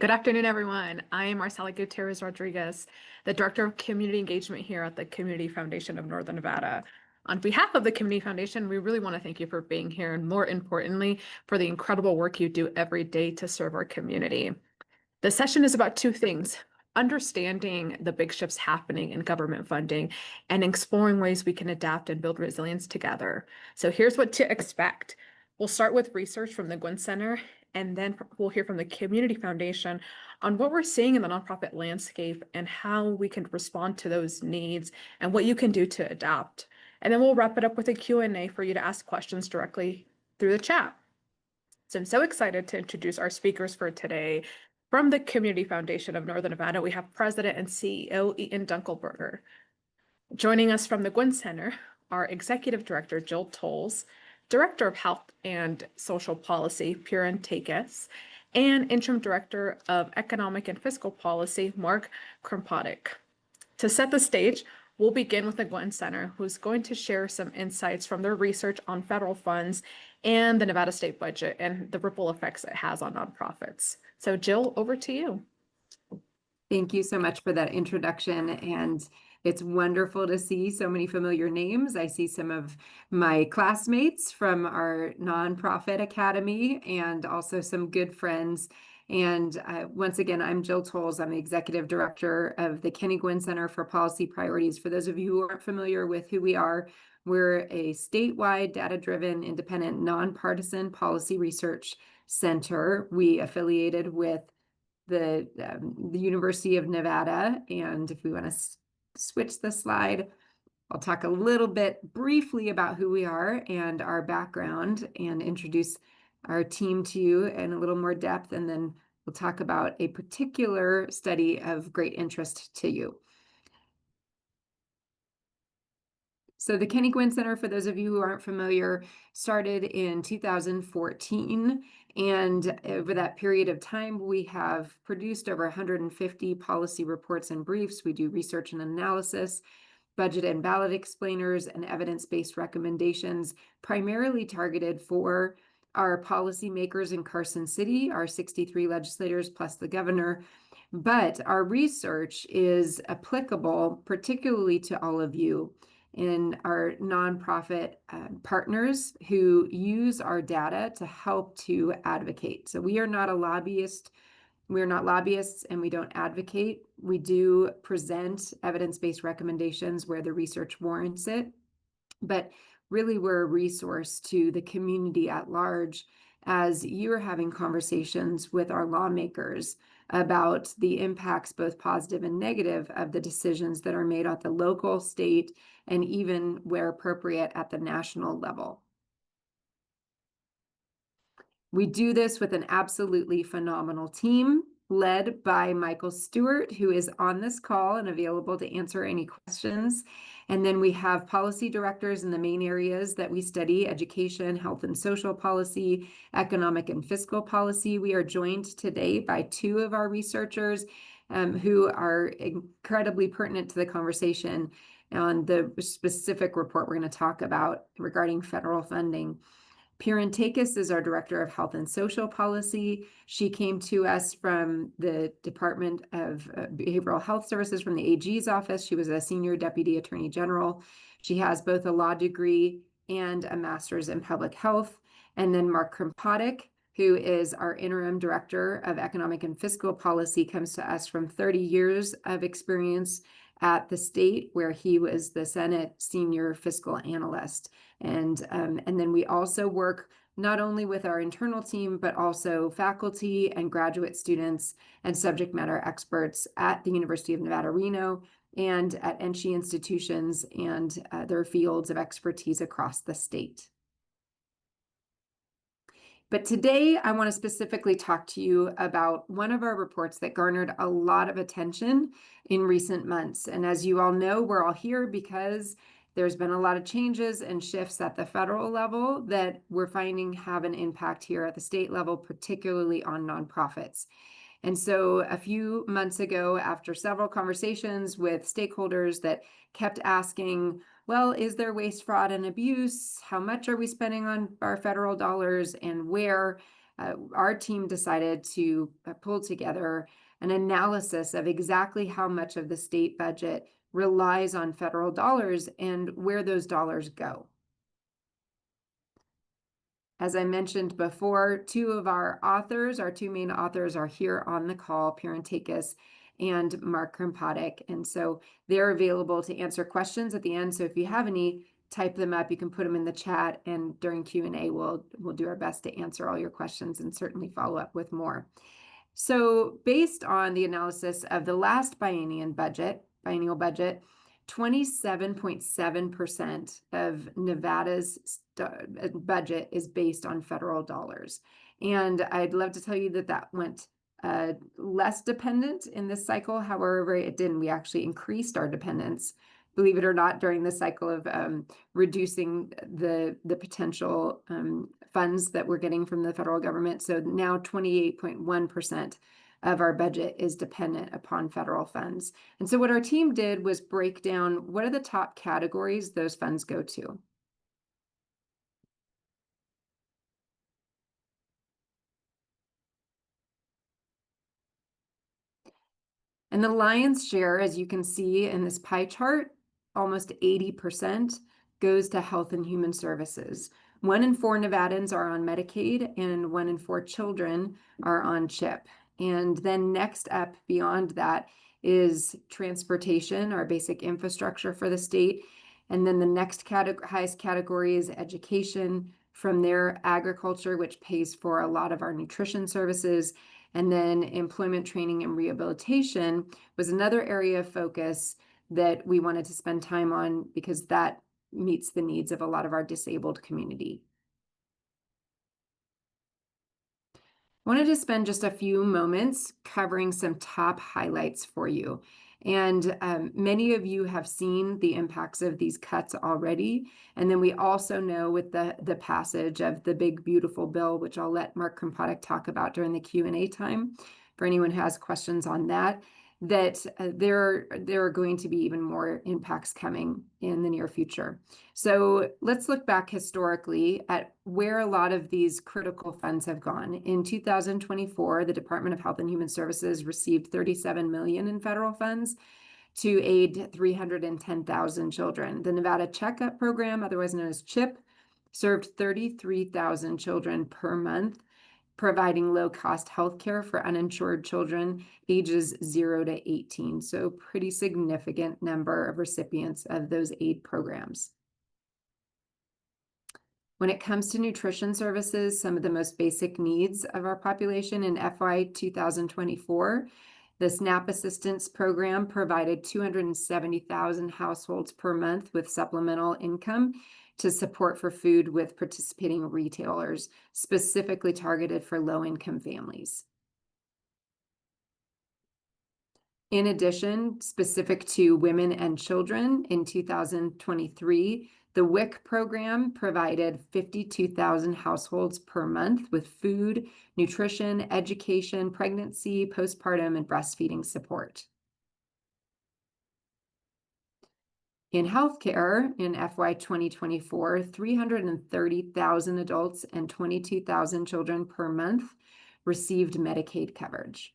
Good afternoon, everyone. I am Marcela Gutierrez Rodriguez, the Director of Community Engagement here at the Community Foundation of Northern Nevada. On behalf of the Community Foundation, we really want to thank you for being here and, more importantly, for the incredible work you do every day to serve our community. The session is about two things: understanding the big shifts happening in government funding and exploring ways we can adapt and build resilience together. So here's what to expect. We'll start with research from the Guinn Center, and then we'll hear from the Community Foundation on what we're seeing in the nonprofit landscape and how we can respond to those needs and what you can do to adapt. And then we'll wrap it up with a Q&A for you to ask questions directly through the chat. So I'm so excited to introduce our speakers for today. From the Community Foundation of Northern Nevada, we have President and CEO Ian Dunkelberger. Joining us from the Guinn Center are Executive Director Jill Tolles, Director of Health and Social Policy Purin Takis, and Interim Director of Economic and Fiscal Policy Mark Krompotich. To set the stage, we'll begin with the Guinn Center, who's going to share some insights from their research on federal funds and the Nevada state budget and the ripple effects it has on nonprofits. So Jill, over to you. Thank you so much for that introduction. And it's wonderful to see so many familiar names. I see some of my classmates from our nonprofit academy and also some good friends. And once again, I'm Jill Tolles. I'm the Executive Director of the Guinn Center for Policy Priorities. For those of you who aren't familiar with who we are, we're a statewide, data-driven, independent, nonpartisan policy research center. We affiliated with the University of Nevada. And if we want to switch the slide, I'll talk a little bit briefly about who we are and our background and introduce our team to you in a little more depth. And then we'll talk about a particular study of great interest to you. So the Guinn Center, for those of you who aren't familiar, started in 2014. And over that period of time, we have produced over 150 policy reports and briefs. We do research and analysis, budget and ballot explainers, and evidence-based recommendations, primarily targeted for our policymakers in Carson City, our 63 legislators plus the governor. But our research is applicable particularly to all of you in our nonprofit partners who use our data to help to advocate. So we are not a lobbyist. We're not lobbyists and we don't advocate. We do present evidence-based recommendations where the research warrants it. But really, we're a resource to the community at large as you're having conversations with our lawmakers about the impacts, both positive and negative, of the decisions that are made at the local, state, and even where appropriate at the national level. We do this with an absolutely phenomenal team led by Michael Stewart, who is on this call and available to answer any questions. And then we have policy directors in the main areas that we study: education, health and social policy, economic and fiscal policy. We are joined today by two of our researchers who are incredibly pertinent to the conversation on the specific report we're going to talk about regarding federal funding. Purin Takis is our Director of Health and Social Policy. She came to us from the Department of Behavioral Health Services from the AG's office. She was a Senior Deputy Attorney General. She has both a law degree and a master's in public health. And then Mark Krompotich, who is our Interim Director of Economic and Fiscal Policy, comes to us from 30 years of experience at the state, where he was the Senate Senior Fiscal Analyst. And then we also work not only with our internal team, but also faculty and graduate students and subject matter experts at the University of Nevada, Reno, and at NSHE institutions and their fields of expertise across the state. But today, I want to specifically talk to you about one of our reports that garnered a lot of attention in recent months. And as you all know, we're all here because there's been a lot of changes and shifts at the federal level that we're finding have an impact here at the state level, particularly on nonprofits. And so a few months ago, after several conversations with stakeholders that kept asking, well, is there waste, fraud, and abuse? How much are we spending on our federal dollars and where? our team decided to pull together an analysis of exactly how much of the state budget relies on federal dollars and where those dollars go. As I mentioned before, two of our two main authors are here on the call, Pirantakis and Mark Krimpadik. And so they're available to answer questions at the end. So if you have any, type them up. You can put them in the chat, and during Q&A, we'll do our best to answer all your questions and certainly follow up with more. So based on the analysis of the last biennial budget, 27.7% of Nevada's budget is based on federal dollars. And I'd love to tell you that that went less dependent in this cycle. However, it didn't. We actually increased our dependence, believe it or not, during the cycle of reducing the potential funds that we're getting from the federal government. So now 28.1% of our budget is dependent upon federal funds. And so what our team did was break down what are the top categories those funds go to. And the lion's share, as you can see in this pie chart, almost 80% goes to health and human services. 1 in 4 Nevadans are on Medicaid, and 1 in 4 children are on CHIP. And then next up beyond that is transportation, our basic infrastructure for the state. And then the next highest category is education. From there, agriculture, which pays for a lot of our nutrition services. And then employment training and rehabilitation was another area of focus that we wanted to spend time on because that meets the needs of a lot of our disabled community. I wanted to spend just a few moments covering some top highlights for you. And many of you have seen the impacts of these cuts already. And then we also know with the passage of the big, beautiful bill, which I'll let Mark Krimpadik talk about during the Q&A time, for anyone who has questions on that, that there are going to be even more impacts coming in the near future. So let's look back historically at where a lot of these critical funds have gone. In 2024, the Department of Health and Human Services received $37 million in federal funds to aid 310,000 children. The Nevada Checkup Program, otherwise known as CHIP, served 33,000 children per month, providing low-cost health care for uninsured children ages 0 to 18. So pretty significant number of recipients of those aid programs. When it comes to nutrition services, some of the most basic needs of our population in FY 2024, the SNAP Assistance Program provided 270,000 households per month with supplemental income to support for food with participating retailers, specifically targeted for low-income families. In addition, specific to women and children, in 2023, the WIC program provided 52,000 households per month with food, nutrition, education, pregnancy, postpartum, and breastfeeding support. In healthcare, in FY 2024, 330,000 adults and 22,000 children per month received Medicaid coverage.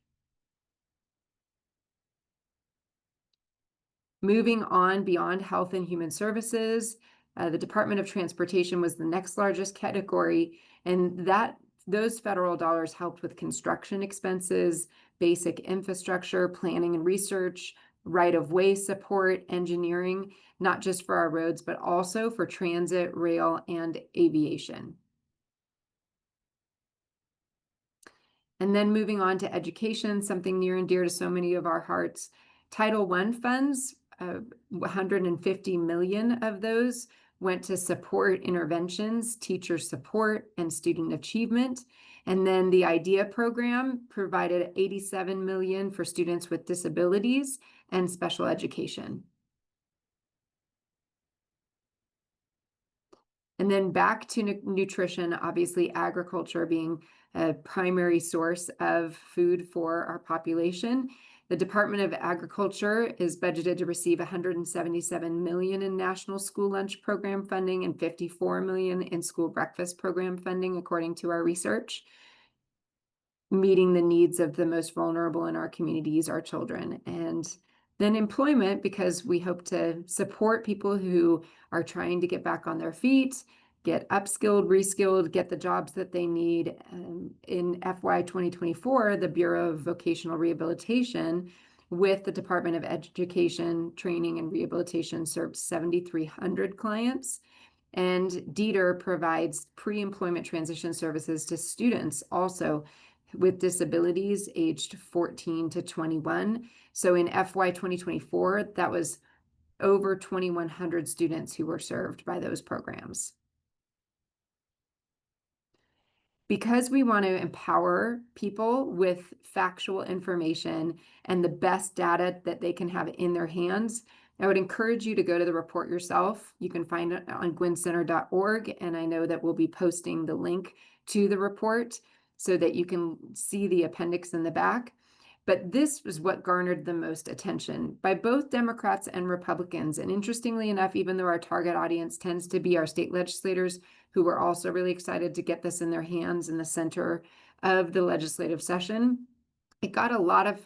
Moving on beyond health and human services, the Department of Transportation was the next largest category, and those federal dollars helped with construction expenses, basic infrastructure, planning and research, right-of-way support, engineering, not just for our roads, but also for transit, rail, and aviation. And then moving on to education, something near and dear to so many of our hearts. Title I funds, 150 million of those went to support interventions, teacher support, and student achievement. And then the IDEA program provided 87 million for students with disabilities and special education. And then back to nutrition, obviously agriculture being a primary source of food for our population. The Department of Agriculture is budgeted to receive 177 million in National School Lunch Program funding and 54 million in School Breakfast Program funding, according to our research. meeting the needs of the most vulnerable in our communities, our children. And then employment, because we hope to support people who are trying to get back on their feet, get upskilled, reskilled, get the jobs that they need. In FY 2024, the Bureau of Vocational Rehabilitation with the Department of Education, Training, and Rehabilitation served 7,300 clients. And DETR provides pre-employment transition services to students also with disabilities aged 14 to 21. So in FY 2024, that was over 2,100 students who were served by those programs. Because we want to empower people with factual information and the best data that they can have in their hands, I would encourage you to go to the report yourself. You can find it on guinncenter.org, and I know that we'll be posting the link to the report so that you can see the appendix in the back. But this was what garnered the most attention by both Democrats and Republicans. And interestingly enough, even though our target audience tends to be our state legislators, who were also really excited to get this in their hands in the center of the legislative session, it got a lot of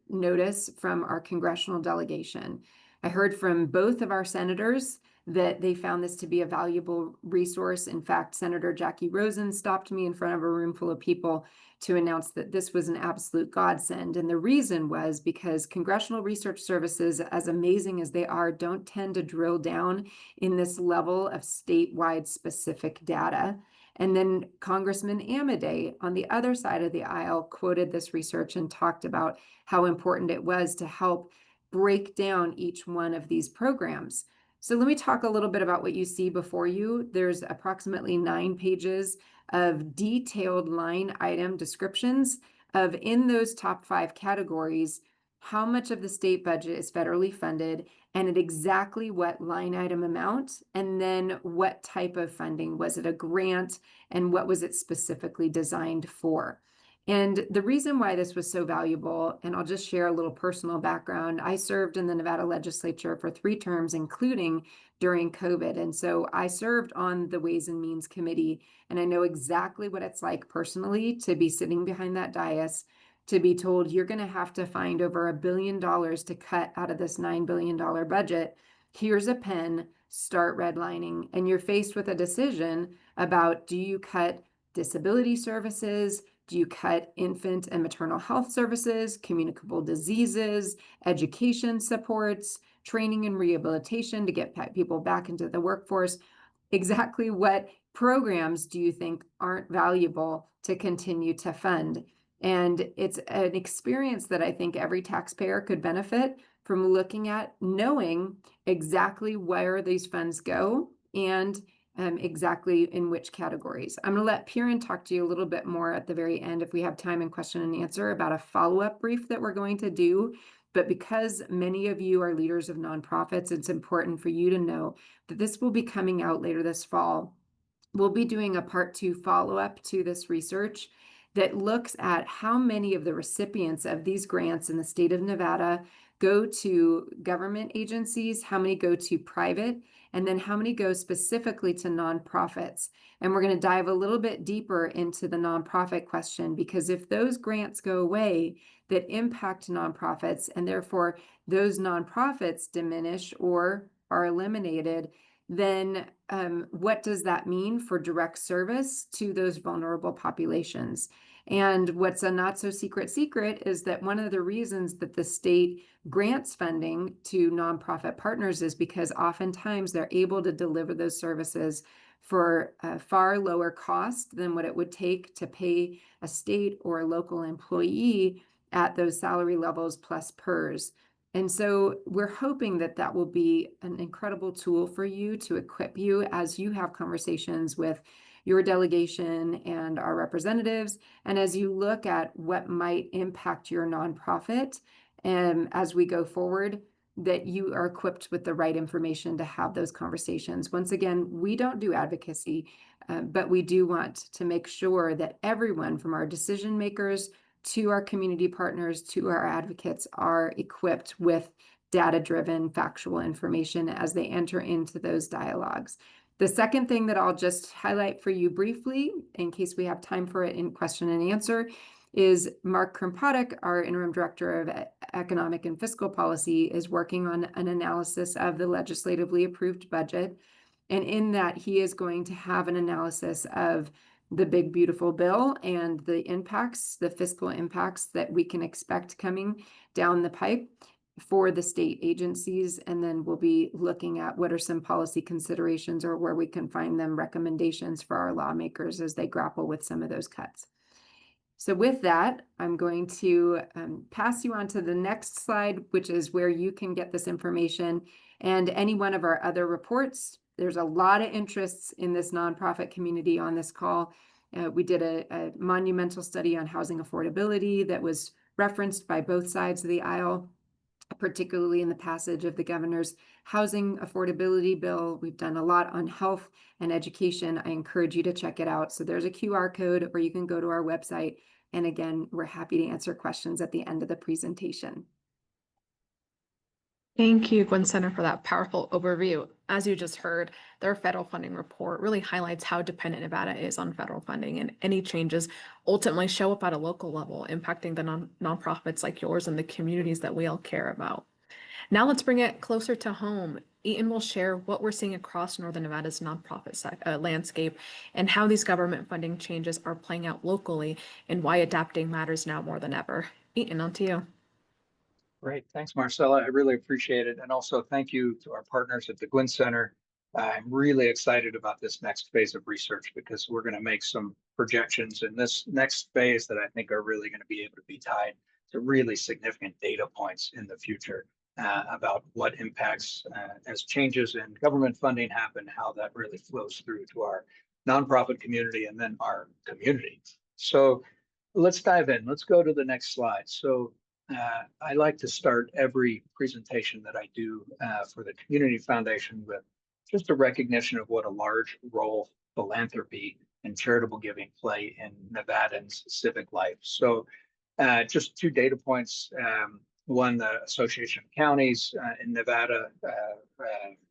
notice from our congressional delegation. I heard from both of our senators that they found this to be a valuable resource. In fact, Senator Jackie Rosen stopped me in front of a room full of people to announce that this was an absolute godsend. And the reason was because congressional research services, as amazing as they are, don't tend to drill down in this level of statewide specific data. And then Congressman Amodei on the other side of the aisle quoted this research and talked about how important it was to help break down each one of these programs. So let me talk a little bit about what you see before you. There's approximately 9 pages of detailed line item descriptions of, in those top 5 categories, how much of the state budget is federally funded and at exactly what line item amount, and then what type of funding. Was it a grant, and what was it specifically designed for? And the reason why this was so valuable, and I'll just share a little personal background. I served in the Nevada legislature for 3 terms, including during COVID. And so I served on the Ways and Means Committee, and I know exactly what it's like personally to be sitting behind that dais, to be told you're going to have to find over $1 billion to cut out of this $9 billion budget. Here's a pen, start redlining. And you're faced with a decision about, do you cut disability services? Do you cut infant and maternal health services, communicable diseases, education supports, training and rehabilitation to get people back into the workforce? Exactly what programs do you think aren't valuable to continue to fund? And it's an experience that I think every taxpayer could benefit from looking at, knowing exactly where these funds go and exactly in which categories. I'm going to let Piran talk to you a little bit more at the very end, if we have time, in question and answer, about a follow-up brief that we're going to do. But because many of you are leaders of nonprofits, it's important for you to know that this will be coming out later this fall. We'll be doing a part 2 follow-up to this research that looks at how many of the recipients of these grants in the state of Nevada go to government agencies, how many go to private, and then how many go specifically to nonprofits. And we're going to dive a little bit deeper into the nonprofit question, because if those grants go away that impact nonprofits, and therefore those nonprofits diminish or are eliminated, then what does that mean for direct service to those vulnerable populations? And what's a not so secret is that one of the reasons that the state grants funding to nonprofit partners is because oftentimes they're able to deliver those services for a far lower cost than what it would take to pay a state or a local employee at those salary levels plus PERS. And so we're hoping that that will be an incredible tool for you to equip you as you have conversations with your delegation and our representatives, and as you look at what might impact your nonprofit, and as we go forward, that you are equipped with the right information to have those conversations. Once again, we don't do advocacy, but we do want to make sure that everyone, from our decision makers to our community partners to our advocates, are equipped with data-driven factual information as they enter into those dialogues. The second thing that I'll just highlight for you briefly, in case we have time for it in question and answer, is Mark Krimpadik, our interim director of economic and fiscal policy, is working on an analysis of the legislatively approved budget. And in that, he is going to have an analysis of the big, beautiful bill and the impacts, the fiscal impacts that we can expect coming down the pipe for the state agencies. And then we'll be looking at what are some policy considerations or where we can find them recommendations for our lawmakers as they grapple with some of those cuts. So with that, I'm going to pass you on to the next slide, which is where you can get this information and any one of our other reports. There's a lot of interests in this nonprofit community on this call. We did a monumental study on housing affordability that was referenced by both sides of the aisle, particularly in the passage of the governor's housing affordability bill. We've done a lot on health and education. I encourage you to check it out. So there's a QR code, or you can go to our website. And again, we're happy to answer questions at the end of the presentation. Thank you, Guinn Center, for that powerful overview. As you just heard, their federal funding report really highlights how dependent Nevada is on federal funding, and any changes ultimately show up at a local level, impacting the nonprofits like yours and the communities that we all care about. Now let's bring it closer to home. Eaton will share what we're seeing across Northern Nevada's nonprofit landscape and how these government funding changes are playing out locally and why adapting matters now more than ever. Eaton, on to you. Great. Thanks, Marcella. I really appreciate it. And also thank you to our partners at the Guinn Center. I'm really excited about this next phase of research because we're going to make some projections in this next phase that I think are really going to be able to be tied to really significant data points in the future about what impacts as changes in government funding happen, how that really flows through to our nonprofit community and then our community. So let's dive in. Let's go to the next slide. So I like to start every presentation that I do for the Community Foundation with just a recognition of what a large role philanthropy and charitable giving play in Nevadans' civic life. So just two data points. One, the Association of Counties in Nevada,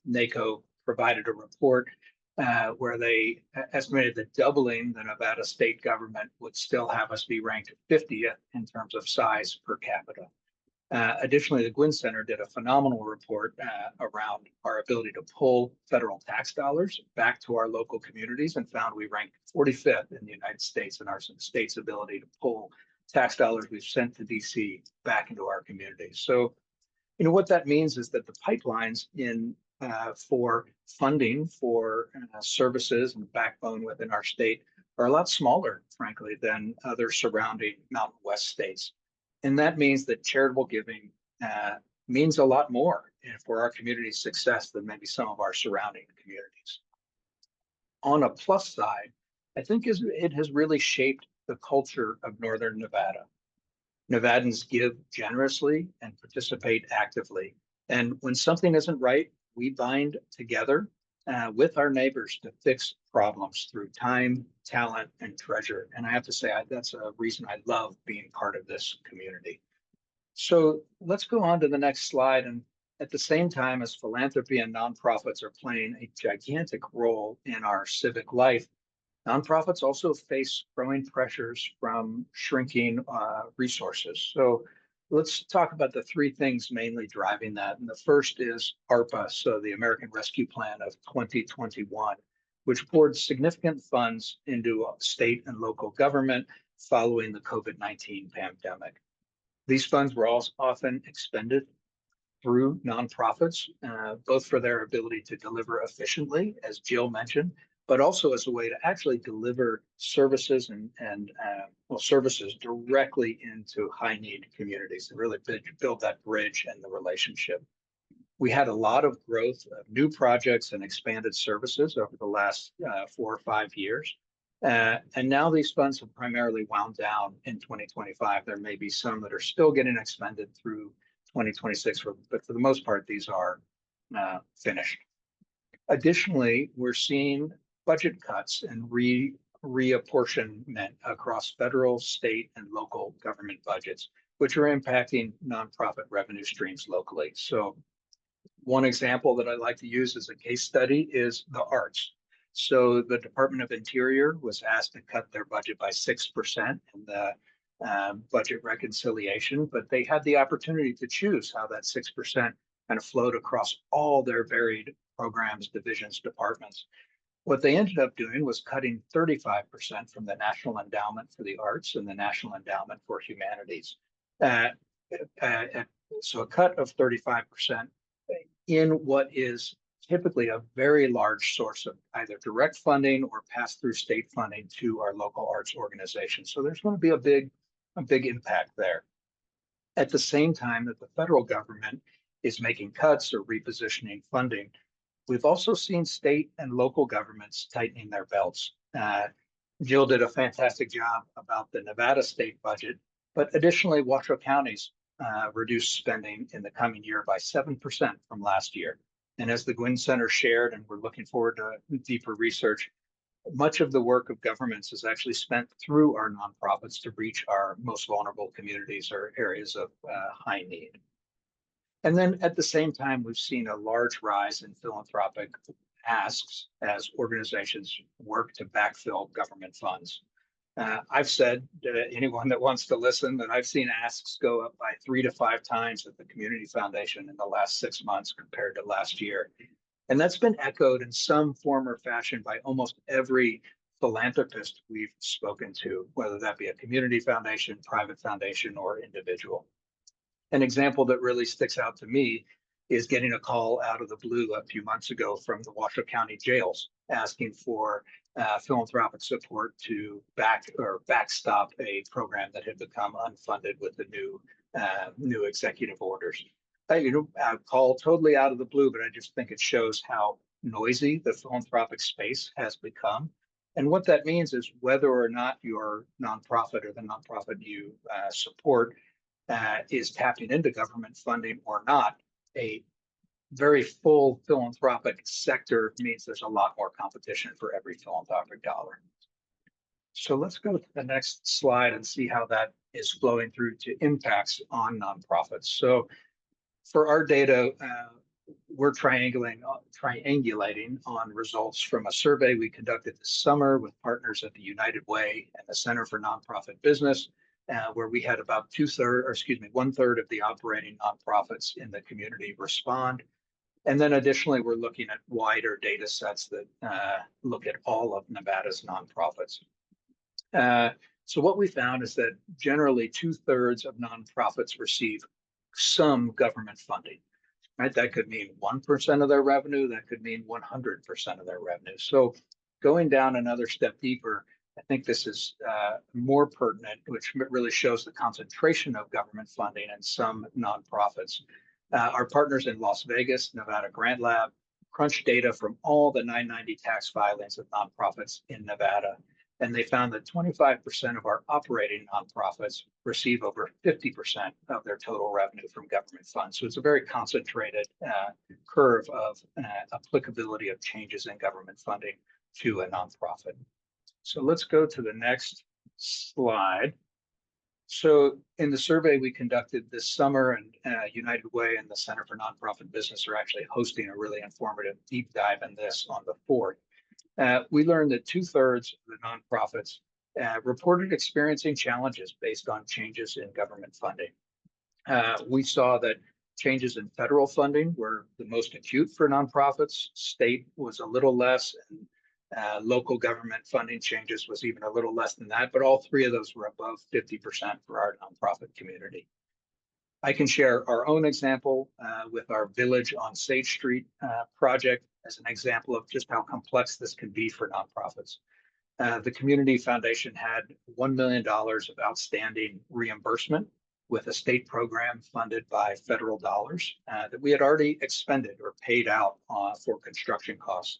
NACO, provided a report where they estimated that doubling the Nevada state government would still have us be ranked 50th in terms of size per capita. Additionally, the Guinn Center did a phenomenal report around our ability to pull federal tax dollars back to our local communities and found we ranked 45th in the United States in our state's ability to pull tax dollars we've sent to DC back into our communities. So, you know, what that means is that the pipelines for funding for services and backbone within our state are a lot smaller, frankly, than other surrounding Mountain West states. And that means that charitable giving means a lot more for our community's success than maybe some of our surrounding communities. On a plus side, I think it has really shaped the culture of Northern Nevada. Nevadans give generously and participate actively. And when something isn't right, we bind together with our neighbors to fix problems through time, talent, and treasure. And I have to say, that's a reason I love being part of this community. So let's go on to the next slide. And at the same time as philanthropy and nonprofits are playing a gigantic role in our civic life, nonprofits also face growing pressures from shrinking resources. So let's talk about the three things mainly driving that. And the first is ARPA, so the American Rescue Plan of 2021, which poured significant funds into state and local government following the COVID-19 pandemic. These funds were also often expended through nonprofits, both for their ability to deliver efficiently, as Jill mentioned, but also as a way to actually deliver services and services directly into high need communities and really build that bridge and the relationship. We had a lot of growth of new projects and expanded services over the last 4 or 5 years. And now these funds have primarily wound down in 2025. There may be some that are still getting expended through 2026, but for the most part, these are finished. Additionally, we're seeing budget cuts and reapportionment across federal, state, and local government budgets, which are impacting nonprofit revenue streams locally. So one example that I like to use as a case study is the arts. So the Department of Interior was asked to cut their budget by 6% in the budget reconciliation, but they had the opportunity to choose how that 6% kind of flowed across all their varied programs, divisions, departments. What they ended up doing was cutting 35% from the National Endowment for the Arts and the National Endowment for Humanities. Uh, so a cut of 35% in what is typically a very large source of either direct funding or pass-through state funding to our local arts organizations. So there's going to be a big impact there. At the same time that the federal government is making cuts or repositioning funding, we've also seen state and local governments tightening their belts. Jill did a fantastic job about the Nevada state budget, but additionally, Washoe County's reduced spending in the coming year by 7% from last year. And as the Guinn Center shared, and we're looking forward to deeper research, much of the work of governments is actually spent through our nonprofits to reach our most vulnerable communities or areas of high need. And then at the same time, we've seen a large rise in philanthropic asks as organizations work to backfill government funds. I've said to anyone that wants to listen that I've seen asks go up by 3 to 5 times at the Community Foundation in the last 6 months compared to last year. And that's been echoed in some form or fashion by almost every philanthropist we've spoken to, whether that be a community foundation, private foundation, or individual. An example that really sticks out to me is getting a call out of the blue a few months ago from the Washoe County jails asking for philanthropic support to backstop a program that had become unfunded with the new executive orders. A call totally out of the blue, but I just think it shows how noisy the philanthropic space has become. And what that means is whether or not your nonprofit or the nonprofit you support is tapping into government funding or not, a very full philanthropic sector means there's a lot more competition for every philanthropic dollar. So let's go to the next slide and see how that is flowing through to impacts on nonprofits. So for our data, we're triangulating on results from a survey we conducted this summer with partners at the United Way and the Center for Nonprofit Business, where we had about 1/3 of the operating nonprofits in the community respond. And then additionally, we're looking at wider data sets that look at all of Nevada's nonprofits. So what we found is that generally 2/3 of nonprofits receive some government funding, right? That could mean 1% of their revenue, that could mean 100% of their revenue. So going down another step deeper, I think this is more pertinent, which really shows the concentration of government funding in some nonprofits. Our partners in Las Vegas, Nevada Grant Lab, crunched data from all the 990 tax filings of nonprofits in Nevada. And they found that 25% of our operating nonprofits receive over 50% of their total revenue from government funds. So it's a very concentrated curve of applicability of changes in government funding to a nonprofit. So let's go to the next slide. So in the survey we conducted this summer, and United Way and the Center for Nonprofit Business are actually hosting a really informative deep dive in this on the 4th. We learned that 2/3 of the nonprofits reported experiencing challenges based on changes in government funding. We saw that changes in federal funding were the most acute for nonprofits. State was a little less, and local government funding changes was even a little less than that, but all 3 of those were above 50% for our nonprofit community. I can share our own example with our Village on Sage Street project as an example of just how complex this can be for nonprofits. The Community Foundation had $1 million of outstanding reimbursement with a state program funded by federal dollars that we had already expended or paid out for construction costs.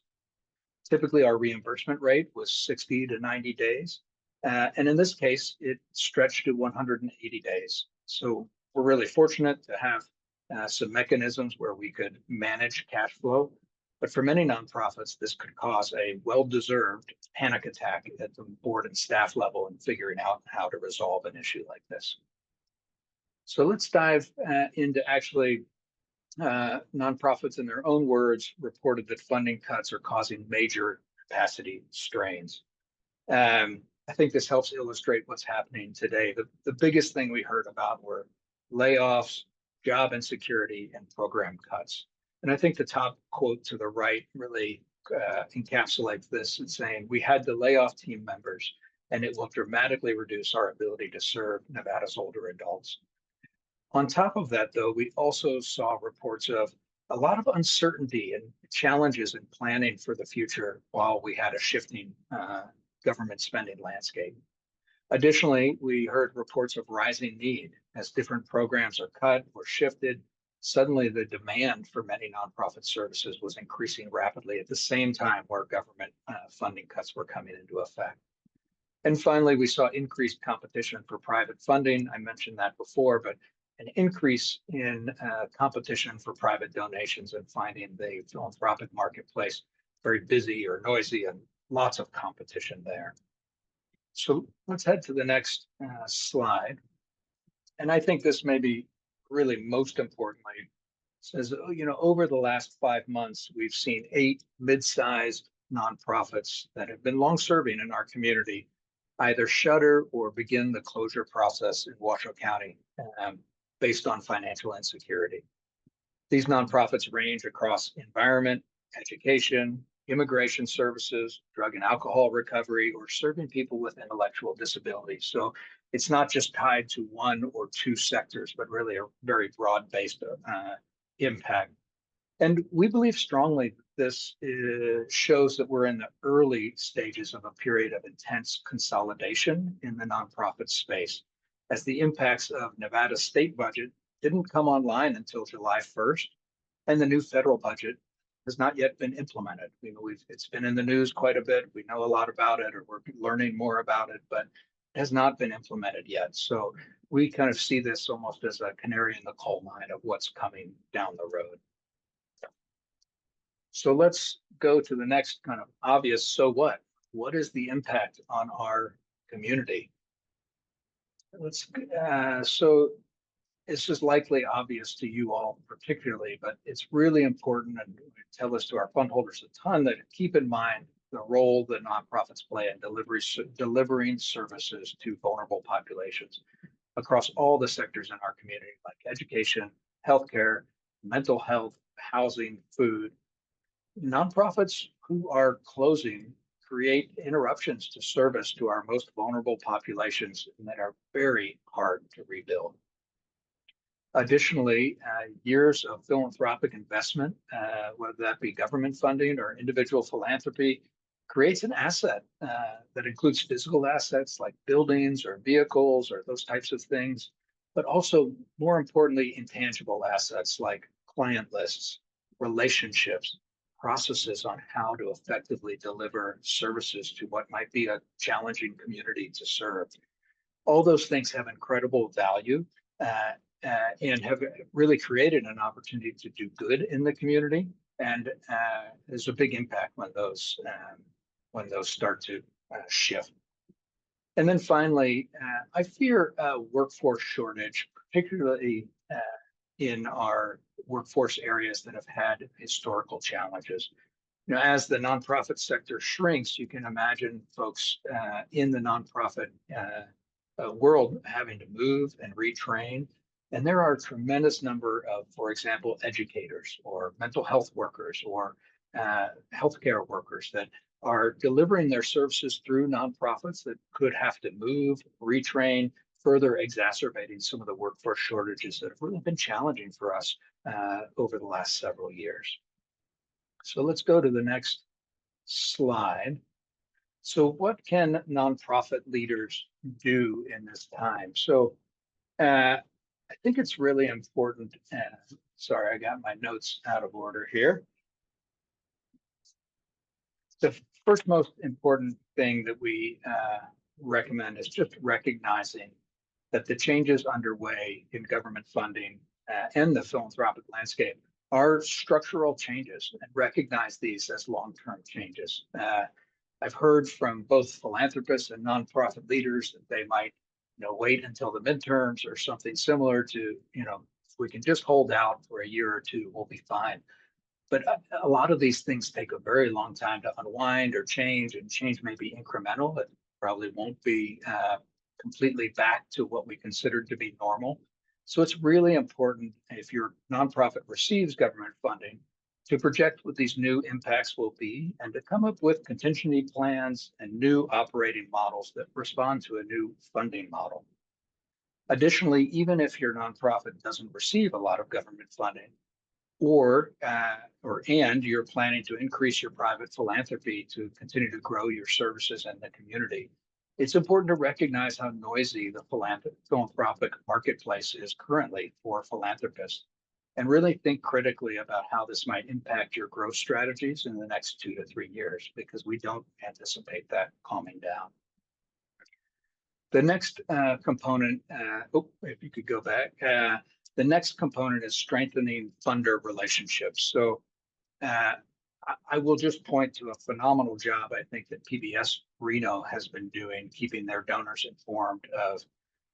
Typically, our reimbursement rate was 60 to 90 days. And in this case, it stretched to 180 days. So we're really fortunate to have some mechanisms where we could manage cash flow. But for many nonprofits, this could cause a well-deserved panic attack at the board and staff level in figuring out how to resolve an issue like this. So let's dive into actually nonprofits in their own words reported that funding cuts are causing major capacity strains. I think this helps illustrate what's happening today. The biggest thing we heard about were layoffs, job insecurity, and program cuts. And I think the top quote to the right really encapsulates this in saying we had to lay off team members and it will dramatically reduce our ability to serve Nevada's older adults. On top of that, though, we also saw reports of a lot of uncertainty and challenges in planning for the future while we had a shifting government spending landscape. Additionally, we heard reports of rising need as different programs are cut or shifted. Suddenly, the demand for many nonprofit services was increasing rapidly at the same time where government funding cuts were coming into effect. And finally, we saw increased competition for private funding. I mentioned that before, but an increase in competition for private donations and finding the philanthropic marketplace very busy or noisy and lots of competition there. So let's head to the next slide. And I think this may be really most importantly, says, over the last 5 months, we've seen 8 mid-sized nonprofits that have been long-serving in our community either shutter or begin the closure process in Washoe County based on financial insecurity. These nonprofits range across environment, education, immigration services, drug and alcohol recovery, or serving people with intellectual disabilities. So it's not just tied to one or two sectors, but really a very broad-based impact. And we believe strongly this shows that we're in the early stages of a period of intense consolidation in the nonprofit space, as the impacts of Nevada's state budget didn't come online until July 1st, and the new federal budget has not yet been implemented. It's been in the news quite a bit. We know a lot about it, or we're learning more about it, but it has not been implemented yet. So we kind of see this almost as a canary in the coal mine of what's coming down the road. So let's go to the next kind of obvious, so what? What is the impact on our community? So this is likely obvious to you all particularly, but it's really important, and we tell this to our fund holders a ton, that keep in mind the role that nonprofits play in delivering services to vulnerable populations across all the sectors in our community, like education, healthcare, mental health, housing, food. Nonprofits who are closing create interruptions to service to our most vulnerable populations that are very hard to rebuild. Additionally, years of philanthropic investment, whether that be government funding or individual philanthropy, creates an asset that includes physical assets like buildings or vehicles or those types of things, but also, more importantly, intangible assets like client lists, relationships, processes on how to effectively deliver services to what might be a challenging community to serve. All those things have incredible value and have really created an opportunity to do good in the community. And there's a big impact when those start to shift. And then finally, I fear a workforce shortage, particularly in our workforce areas that have had historical challenges. As the nonprofit sector shrinks, you can imagine folks in the nonprofit world having to move and retrain. And there are a tremendous number of, for example, educators or mental health workers or healthcare workers that are delivering their services through nonprofits that could have to move, retrain, further exacerbating some of the workforce shortages that have really been challenging for us over the last several years. So let's go to the next slide. So what can nonprofit leaders do in this time? So I think it's really important. Sorry, I got my notes out of order here. The first most important thing that we recommend is just recognizing that the changes underway in government funding and the philanthropic landscape are structural changes, and recognize these as long-term changes. I've heard from both philanthropists and nonprofit leaders that they might wait until the midterms or something similar to, if we can just hold out for a year or two, we'll be fine. But a lot of these things take a very long time to unwind or change, and change may be incremental. But probably won't be completely back to what we considered to be normal. So it's really important if your nonprofit receives government funding to project what these new impacts will be and to come up with contingency plans and new operating models that respond to a new funding model. Additionally, even if your nonprofit doesn't receive a lot of government funding, and you're planning to increase your private philanthropy to continue to grow your services in the community, it's important to recognize how noisy the philanthropic marketplace is currently for philanthropists, and really think critically about how this might impact your growth strategies in the next 2 to 3 years, because we don't anticipate that calming down. The next component, if you could go back, the next component is strengthening funder relationships. So I will just point to a phenomenal job I think that PBS Reno has been doing, keeping their donors informed of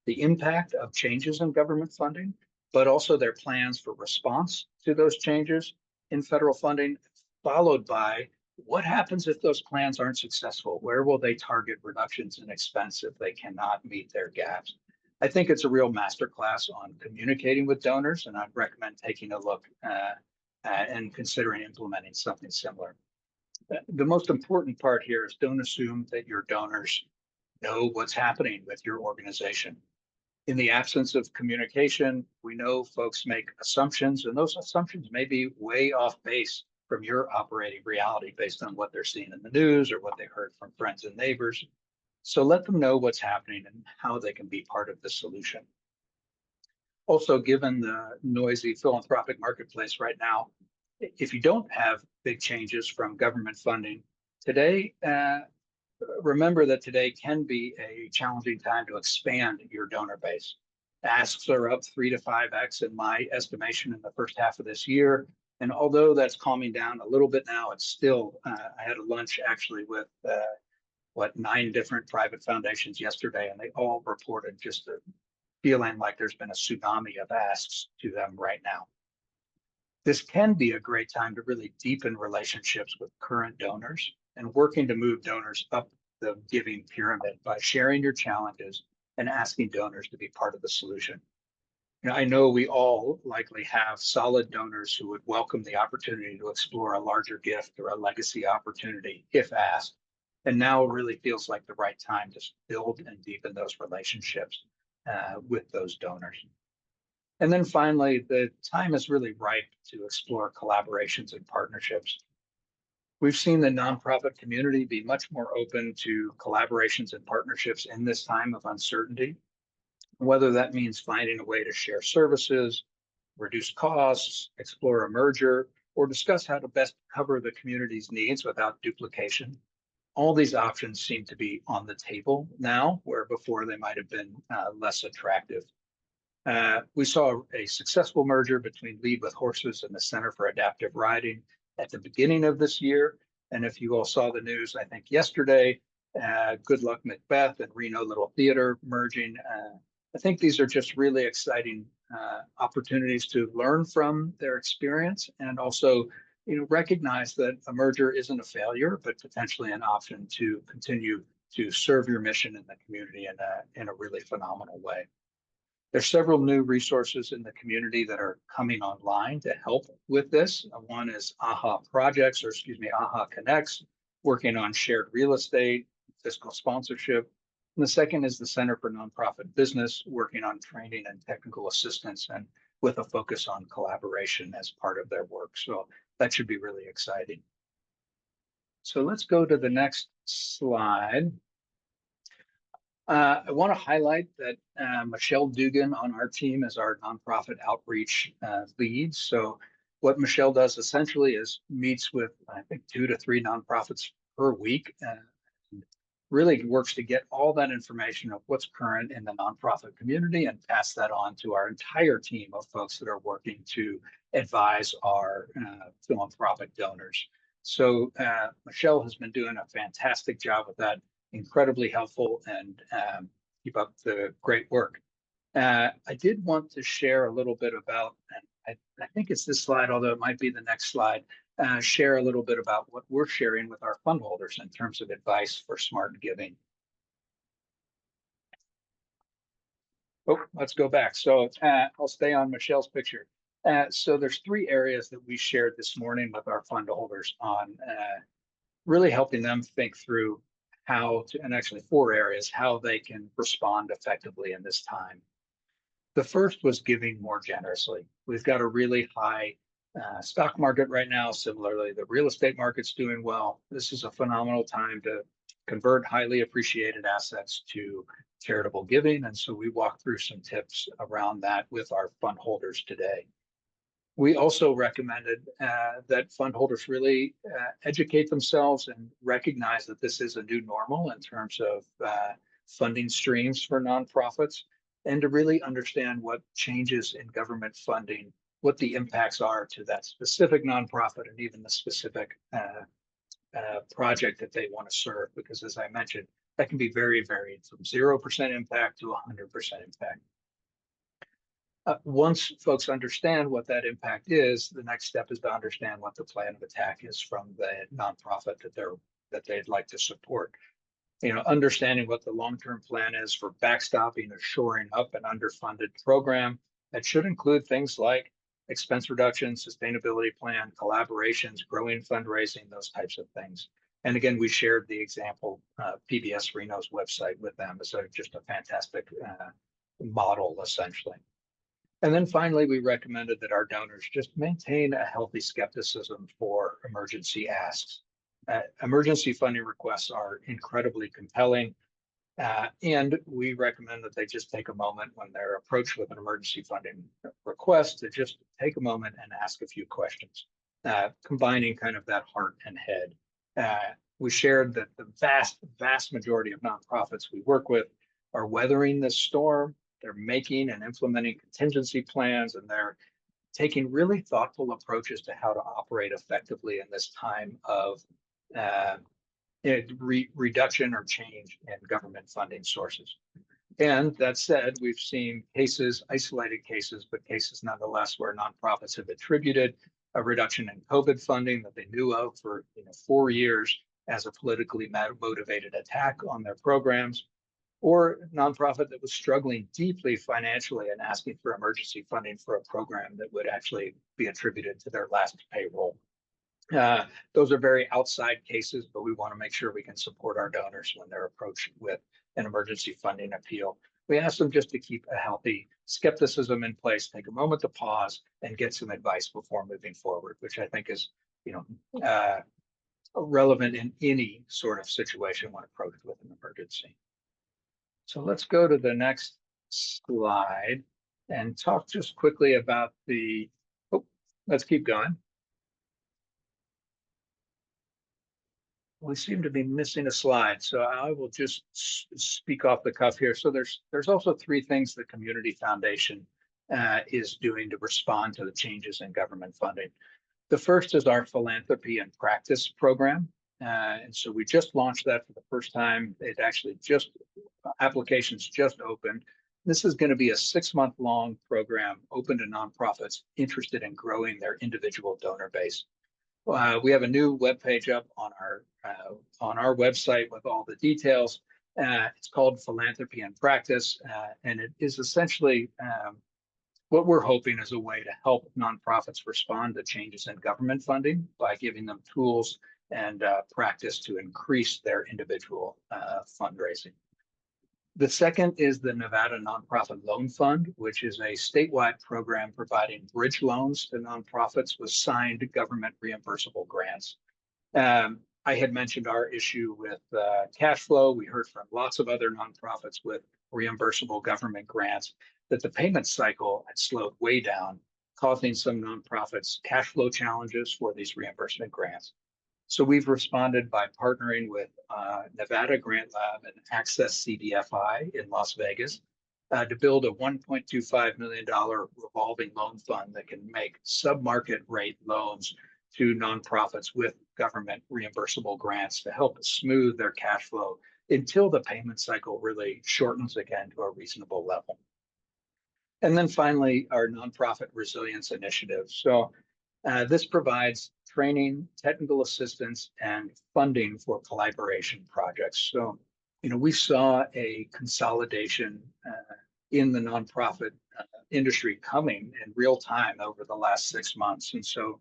the impact of changes in government funding, but also their plans for response to those changes in federal funding, followed by what happens if those plans aren't successful? Where will they target reductions in expense if they cannot meet their gaps? I think it's a real masterclass on communicating with donors, and I'd recommend taking a look and considering implementing something similar. The most important part here is don't assume that your donors know what's happening with your organization. In the absence of communication, we know folks make assumptions, and those assumptions may be way off base from your operating reality based on what they're seeing in the news or what they heard from friends and neighbors. So let them know what's happening and how they can be part of the solution. Also, given the noisy philanthropic marketplace right now, if you don't have big changes from government funding today, remember that today can be a challenging time to expand your donor base. Asks are up 3 to 5x in my estimation in the first half of this year. And although that's calming down a little bit now, it's still, I had a lunch actually with 9 different private foundations yesterday, and they all reported just a feeling like there's been a tsunami of asks to them right now. This can be a great time to really deepen relationships with current donors and working to move donors up the giving pyramid by sharing your challenges and asking donors to be part of the solution. You know, I know we all likely have solid donors who would welcome the opportunity to explore a larger gift or a legacy opportunity if asked. And now really feels like the right time to build and deepen those relationships with those donors. And then finally, the time is really ripe to explore collaborations and partnerships. We've seen the nonprofit community be much more open to collaborations and partnerships in this time of uncertainty, whether that means finding a way to share services, reduce costs, explore a merger, or discuss how to best cover the community's needs without duplication. All these options seem to be on the table now, where before they might have been less attractive. We saw a successful merger between Lead with Horses and the Center for Adaptive Riding at the beginning of this year. And if you all saw the news, I think yesterday, Good Luck Macbeth and Reno Little Theater merging. I think these are just really exciting opportunities to learn from their experience and also, recognize that a merger isn't a failure, but potentially an option to continue to serve your mission in the community in a really phenomenal way. There's several new resources in the community that are coming online to help with this. One is AHA Connects, working on shared real estate, fiscal sponsorship. And the second is the Center for Nonprofit Business, working on training and technical assistance and with a focus on collaboration as part of their work. So that should be really exciting. So let's go to the next slide. I want to highlight that Michelle Dugan on our team is our nonprofit outreach lead. So what Michelle does essentially is meets with, I think, 2 to 3 nonprofits per week, and really works to get all that information of what's current in the nonprofit community and pass that on to our entire team of folks that are working to advise our philanthropic donors. So Michelle has been doing a fantastic job with that. Incredibly helpful, and keep up the great work. I did want to share a little bit about, and I think it's this slide, although it might be the next slide, share a little bit about what we're sharing with our fund holders in terms of advice for smart giving. Oh, let's go back. So I'll stay on Michelle's picture. So there's three areas that we shared this morning with our fund holders on really helping them think through how to, and actually four areas, how they can respond effectively in this time. The first was giving more generously. We've got a really high stock market right now. Similarly, the real estate market's doing well. This is a phenomenal time to convert highly appreciated assets to charitable giving. And so we walk through some tips around that with our fund holders today. We also recommended that fund holders really educate themselves and recognize that this is a new normal in terms of funding streams for nonprofits, and to really understand what changes in government funding, what the impacts are to that specific nonprofit and even the specific project that they want to serve. Because as I mentioned, that can be very varied from 0% impact to 100% impact. Once folks understand what that impact is, the next step is to understand what the plan of attack is from the nonprofit that they'd like to support. You know, understanding what the long-term plan is for backstopping or shoring up an underfunded program. That should include things like expense reduction, sustainability plan, collaborations, growing fundraising, those types of things. And again, we shared the example PBS Reno's website with them as just a fantastic model, essentially. And then finally, we recommended that our donors just maintain a healthy skepticism for emergency asks. Emergency funding requests are incredibly compelling, and we recommend that they just take a moment when they're approached with an emergency funding request to just take a moment and ask a few questions, combining kind of that heart and head. We shared that the vast majority of nonprofits we work with are weathering this storm. They're making and implementing contingency plans, and they're taking really thoughtful approaches to how to operate effectively in this time of reduction or change in government funding sources. And that said, we've seen cases, isolated cases, but cases nonetheless where nonprofits have attributed a reduction in COVID funding that they knew of for 4 years as a politically motivated attack on their programs, or a nonprofit that was struggling deeply financially and asking for emergency funding for a program that would actually be attributed to their last payroll. Those are very outside cases, but we want to make sure we can support our donors when they're approached with an emergency funding appeal. We ask them just to keep a healthy skepticism in place, take a moment to pause and get some advice before moving forward, which I think is, relevant in any sort of situation when approached with an emergency. So let's go to the next slide and talk just quickly about let's keep going. We seem to be missing a slide, so I will just speak off the cuff here. So there's also 3 things the Community Foundation is doing to respond to the changes in government funding. The first is our Philanthropy and Practice program. And so we just launched that for the first time. It actually applications just opened. This is going to be a 6-month-long program open to nonprofits interested in growing their individual donor base. We have a new webpage up on our website with all the details. It's called Philanthropy and Practice, and it is essentially what we're hoping is a way to help nonprofits respond to changes in government funding by giving them tools and practice to increase their individual fundraising. The second is the Nevada Nonprofit Loan Fund, which is a statewide program providing bridge loans to nonprofits with signed government reimbursable grants. I had mentioned our issue with cash flow. We heard from lots of other nonprofits with reimbursable government grants that the payment cycle had slowed way down, causing some nonprofits cash flow challenges for these reimbursement grants. So we've responded by partnering with Nevada Grant Lab and Access CDFI in Las Vegas to build a $1.25 million revolving loan fund that can make sub-market rate loans to nonprofits with government reimbursable grants to help smooth their cash flow until the payment cycle really shortens again to a reasonable level. And then finally, our nonprofit resilience initiative. So this provides training, technical assistance, and funding for collaboration projects. So, we saw a consolidation in the nonprofit industry coming in real time over the last 6 months. And so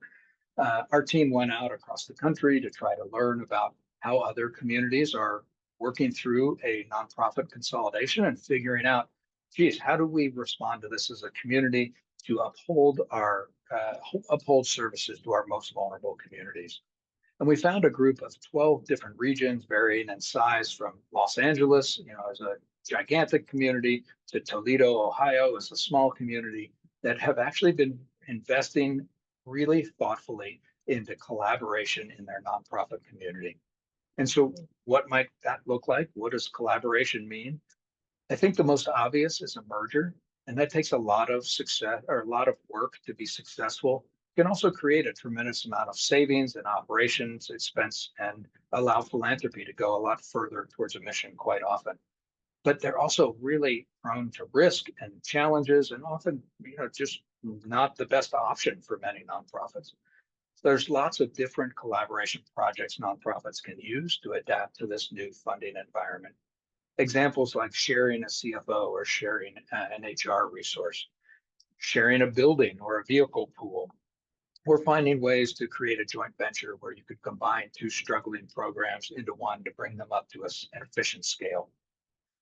our team went out across the country to try to learn about how other communities are working through a nonprofit consolidation and figuring out, geez, how do we respond to this as a community to uphold services to our most vulnerable communities? And we found a group of 12 different regions varying in size from Los Angeles, as a gigantic community, to Toledo, Ohio, as a small community, that have actually been investing really thoughtfully into collaboration in their nonprofit community. And so what might that look like? What does collaboration mean? I think the most obvious is a merger, and that takes a lot of success or a lot of work to be successful. It can also create a tremendous amount of savings and operations expense and allow philanthropy to go a lot further towards a mission quite often. But they're also really prone to risk and challenges, and often, just not the best option for many nonprofits. There's lots of different collaboration projects nonprofits can use to adapt to this new funding environment. Examples like sharing a CFO or sharing an HR resource, sharing a building or a vehicle pool. We're finding ways to create a joint venture where you could combine two struggling programs into one to bring them up to an efficient scale.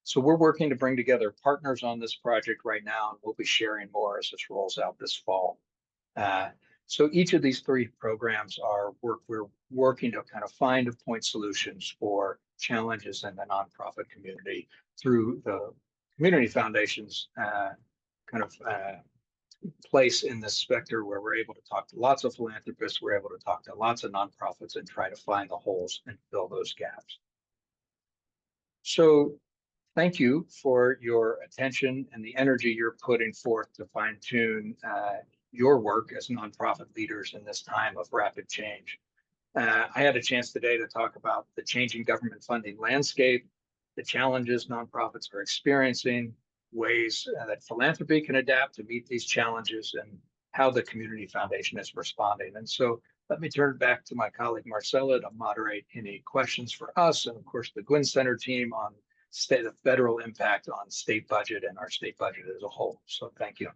So we're working to bring together partners on this project right now, and we'll be sharing more as this rolls out this fall. So each of these three programs we're working to kind of find point solutions for challenges in the nonprofit community through the community foundation's place in this specter, where we're able to talk to lots of philanthropists, we're able to talk to lots of nonprofits and try to find the holes and fill those gaps. So thank you for your attention and the energy you're putting forth to fine tune your work as nonprofit leaders in this time of rapid change. I had a chance today to talk about the changing government funding landscape, the challenges nonprofits are experiencing, ways that philanthropy can adapt to meet these challenges, and how the Community Foundation is responding. And so let me turn it back to my colleague Marcella to moderate any questions for us, and of course the Guinn Center team on the federal impact on state budget and our state budget as a whole. So thank you.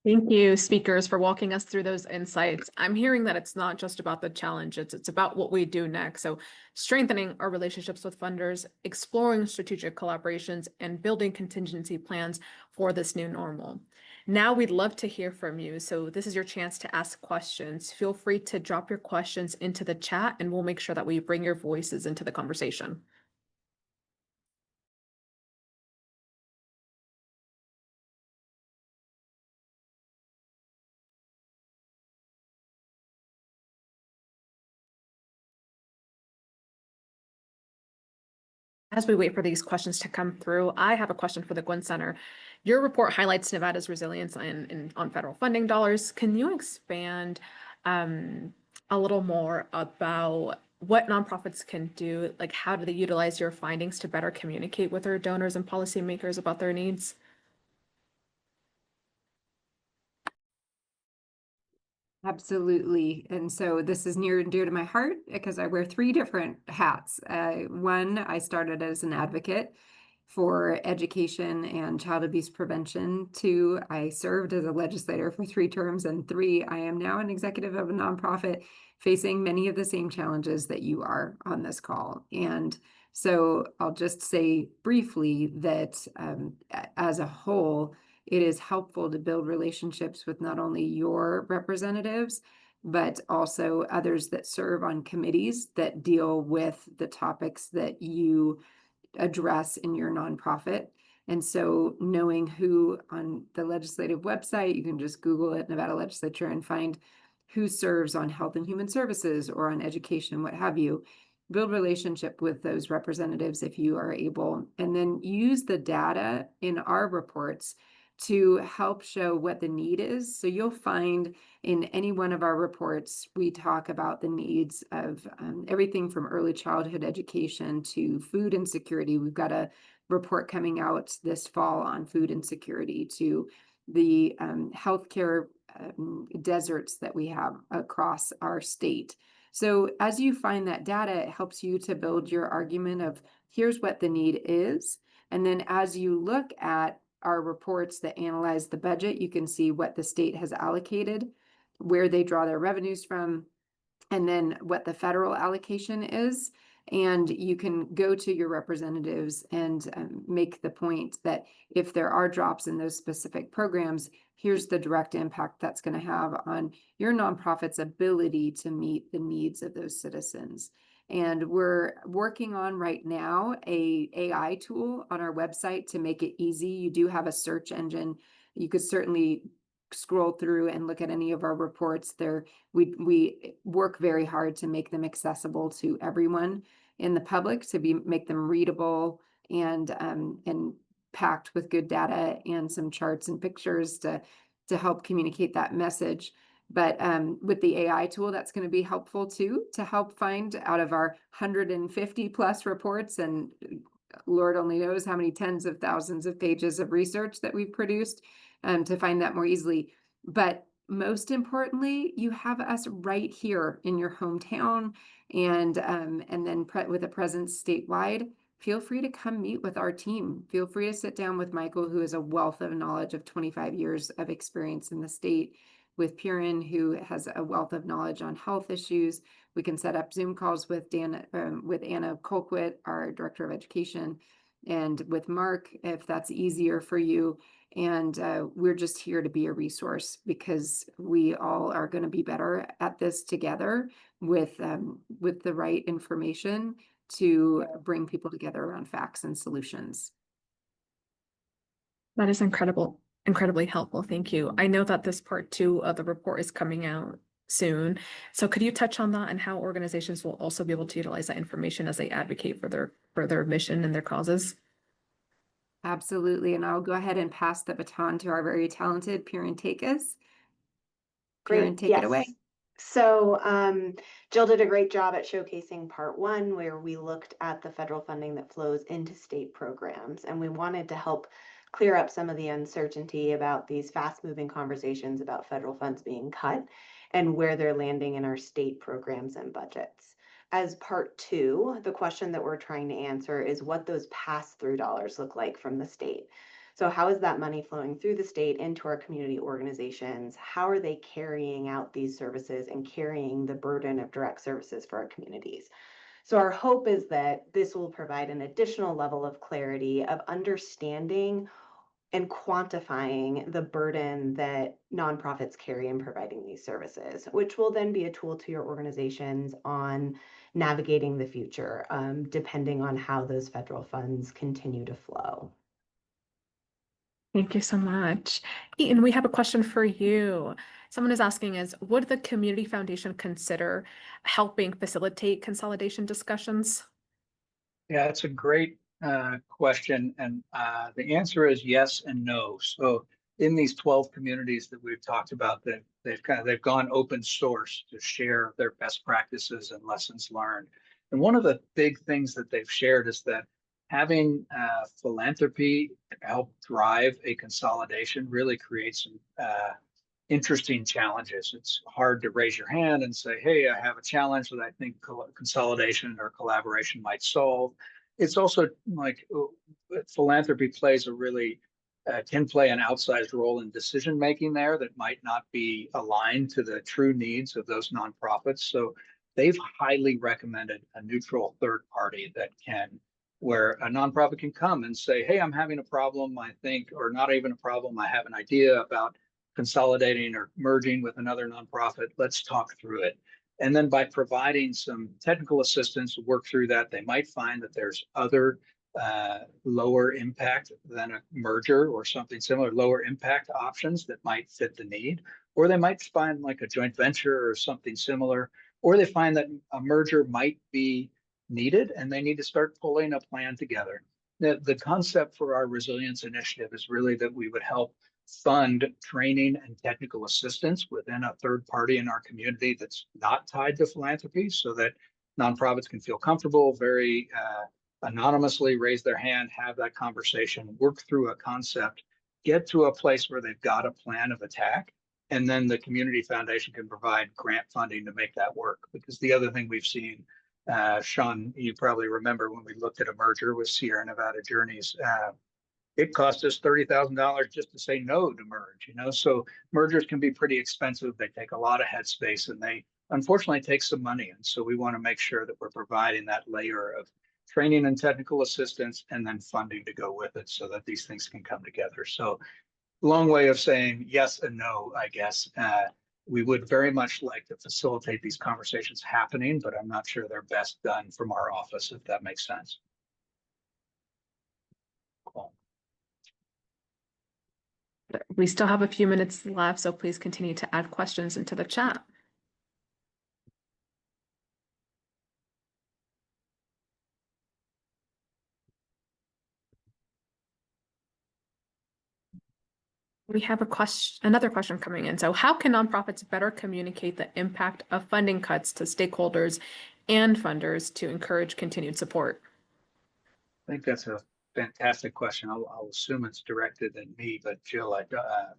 Thank you, speakers, for walking us through those insights. I'm hearing that it's not just about the challenge, it's about what we do next. So strengthening our relationships with funders, exploring strategic collaborations, and building contingency plans for this new normal. Now we'd love to hear from you. So this is your chance to ask questions. Feel free to drop your questions into the chat, and we'll make sure that we bring your voices into the conversation. As we wait for these questions to come through, I have a question for the Guinn Center. Your report highlights Nevada's resilience on federal funding dollars. Can you expand a little more about what nonprofits can do? Like, how do they utilize your findings to better communicate with their donors and policymakers about their needs? Absolutely. And so this is near and dear to my heart because I wear three different hats. One, I started as an advocate for education and child abuse prevention. Two, I served as a legislator for 3 terms. And 3, I am now an executive of a nonprofit facing many of the same challenges that you are on this call. And so I'll just say briefly that as a whole, it is helpful to build relationships with not only your representatives, but also others that serve on committees that deal with the topics that you address in your nonprofit. And so knowing who on the legislative website, you can just Google it, Nevada Legislature, and find who serves on health and human services or on education, what have you. Build relationship with those representatives if you are able, and then use the data in our reports to help show what the need is. So you'll find in any one of our reports, we talk about the needs of everything from early childhood education to food insecurity. We've got a report coming out this fall on food insecurity, to the healthcare deserts that we have across our state. So as you find that data, it helps you to build your argument of here's what the need is. And then as you look at our reports that analyze the budget, you can see what the state has allocated, where they draw their revenues from, and then what the federal allocation is. And you can go to your representatives and make the point that if there are drops in those specific programs, here's the direct impact that's going to have on your nonprofit's ability to meet the needs of those citizens. And we're working on right now a AI tool on our website to make it easy. You do have a search engine. You could certainly scroll through and look at any of our reports there. We work very hard to make them accessible to everyone in the public, to make them readable and packed with good data and some charts and pictures to help communicate that message. But with the AI tool, that's going to be helpful too, to help find out of our 150 plus reports, and Lord only knows how many tens of thousands of pages of research that we've produced, to find that more easily. But most importantly, you have us right here in your hometown, and then with a presence statewide. Feel free to come meet with our team. Feel free to sit down with Michael, who is a wealth of knowledge of 25 years of experience in the state, with Piran, who has a wealth of knowledge on health issues. We can set up Zoom calls with with Anna Colquitt, our Director of Education, and with Mark, if that's easier for you. And we're just here to be a resource, because we all are going to be better at this together with the right information to bring people together around facts and solutions. That is incredibly helpful. Thank you. I know that this part 2 of the report is coming out soon. So could you touch on that and how organizations will also be able to utilize that information as they advocate for their mission and their causes? Absolutely. And I'll go ahead and pass the baton to our very talented Piran Takis. Piran, Great. take it away. So Jill did a great job at showcasing part 1, where we looked at the federal funding that flows into state programs, and we wanted to help clear up some of the uncertainty about these fast-moving conversations about federal funds being cut and where they're landing in our state programs and budgets. As part 2, the question that we're trying to answer is what those pass-through dollars look like from the state. So how is that money flowing through the state into our community organizations? How are they carrying out these services and carrying the burden of direct services for our communities? So our hope is that this will provide an additional level of clarity of understanding and quantifying the burden that nonprofits carry in providing these services, which will then be a tool to your organizations on navigating the future, depending on how those federal funds continue to flow. Thank you so much. Eaton, we have a question for you. Someone is asking would the Community Foundation consider helping facilitate consolidation discussions? Yeah, it's a great question. And the answer is yes and no. So in these 12 communities that we've talked about, that they've gone open source to share their best practices and lessons learned. And one of the big things that they've shared is that having philanthropy help drive a consolidation really creates some interesting challenges. It's hard to raise your hand and say, hey, I have a challenge that I think consolidation or collaboration might solve. It's also like philanthropy plays a really can play an outsized role in decision making there that might not be aligned to the true needs of those nonprofits. So they've highly recommended a neutral third party that where a nonprofit can come and say, hey, I'm having a problem, I think, or not even a problem, I have an idea about consolidating or merging with another nonprofit. Let's talk through it. And then by providing some technical assistance to work through that, they might find that there's other lower impact than a merger or something similar, lower impact options that might fit the need. Or they might find like a joint venture or something similar, or they find that a merger might be needed and they need to start pulling a plan together. The concept for our resilience initiative is really that we would help fund training and technical assistance within a third party in our community that's not tied to philanthropy, so that nonprofits can feel comfortable, very anonymously raise their hand, have that conversation, work through a concept, get to a place where they've got a plan of attack, and then the Community Foundation can provide grant funding to make that work. Because the other thing we've seen Sean, you probably remember when we looked at a merger with Sierra Nevada Journeys, it cost us $30,000 just to say no to merge, you know? So mergers can be pretty expensive. They take a lot of headspace and they unfortunately take some money. And so we want to make sure that we're providing that layer of training and technical assistance and then funding to go with it so that these things can come together. So long way of saying yes and no, I guess. We would very much like to facilitate these conversations happening, but I'm not sure they're best done from our office, if that makes sense. Cool. We still have a few minutes left, so please continue to add questions into the chat. We have another question coming in. So how can nonprofits better communicate the impact of funding cuts to stakeholders and funders to encourage continued support? I think that's a fantastic question. I'll assume it's directed at me, but Jill,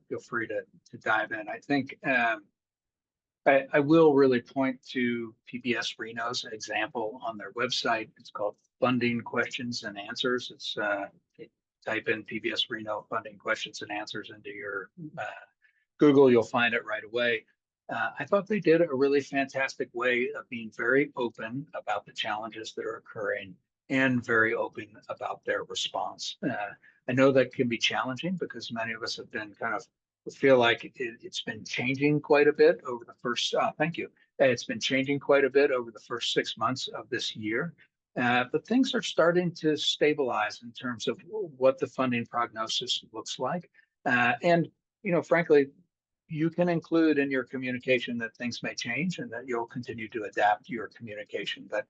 feel free to dive in. I think I will really point to PBS Reno's example on their website. It's called Funding Questions and Answers. It's type in PBS Reno Funding Questions and Answers into your Google, you'll find it right away. I thought they did a really fantastic way of being very open about the challenges that are occurring and very open about their response. I know that can be challenging because many of us have been kind of feel like it's been changing quite a bit over the first, thank you. It's been changing quite a bit over the first 6 months of this year. But things are starting to stabilize in terms of what the funding prognosis looks like. And, you know, frankly, you can include in your communication that things may change and that you'll continue to adapt your communication. But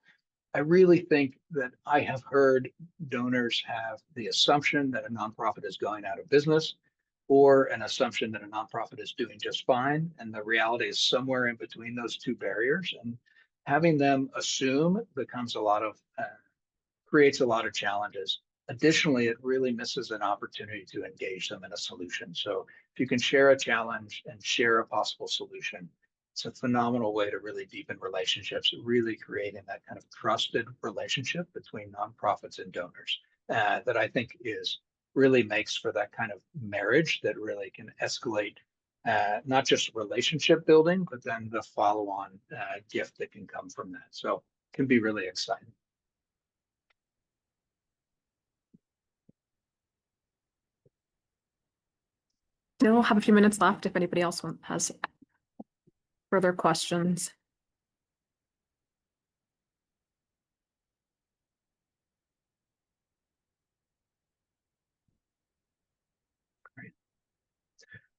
I really think that I have heard donors have the assumption that a nonprofit is going out of business or an assumption that a nonprofit is doing just fine. And the reality is somewhere in between those two barriers. And having them assume becomes creates a lot of challenges. Additionally, it really misses an opportunity to engage them in a solution. So if you can share a challenge and share a possible solution, it's a phenomenal way to really deepen relationships, really creating that kind of trusted relationship between nonprofits and donors that I think really makes for that kind of marriage that really can escalate not just relationship building, but then the follow-on gift that can come from that. So it can be really exciting. Still have a few minutes left if anybody else has further questions.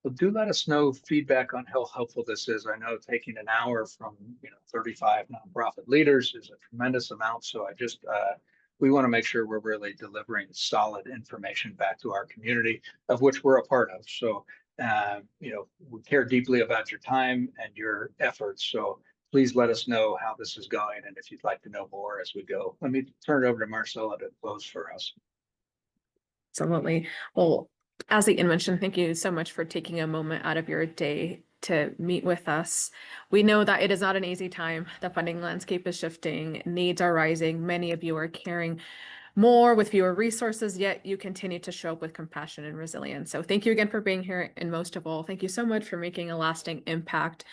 Well, do let us know feedback on how helpful this is. I know taking an hour from 35 nonprofit leaders is a tremendous amount. So we want to make sure we're really delivering solid information back to our community, of which we're a part of. So we care deeply about your time and your efforts. So please let us know how this is going and if you'd like to know more as we go. Let me turn it over to Marcella to close for us. Absolutely. Well, as Ian mentioned, thank you so much for taking a moment out of your day to meet with us. We know that it is not an easy time. The funding landscape is shifting, needs are rising. Many of you are caring more with fewer resources, yet you continue to show up with compassion and resilience. So thank you again for being here. And most of all, thank you so much for making a lasting impact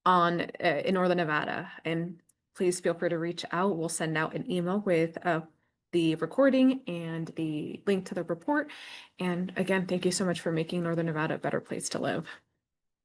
in Northern Nevada. And please feel free to reach out. We'll send out an email with the recording and the link to the report. And again, thank you so much for making Northern Nevada a better place to live.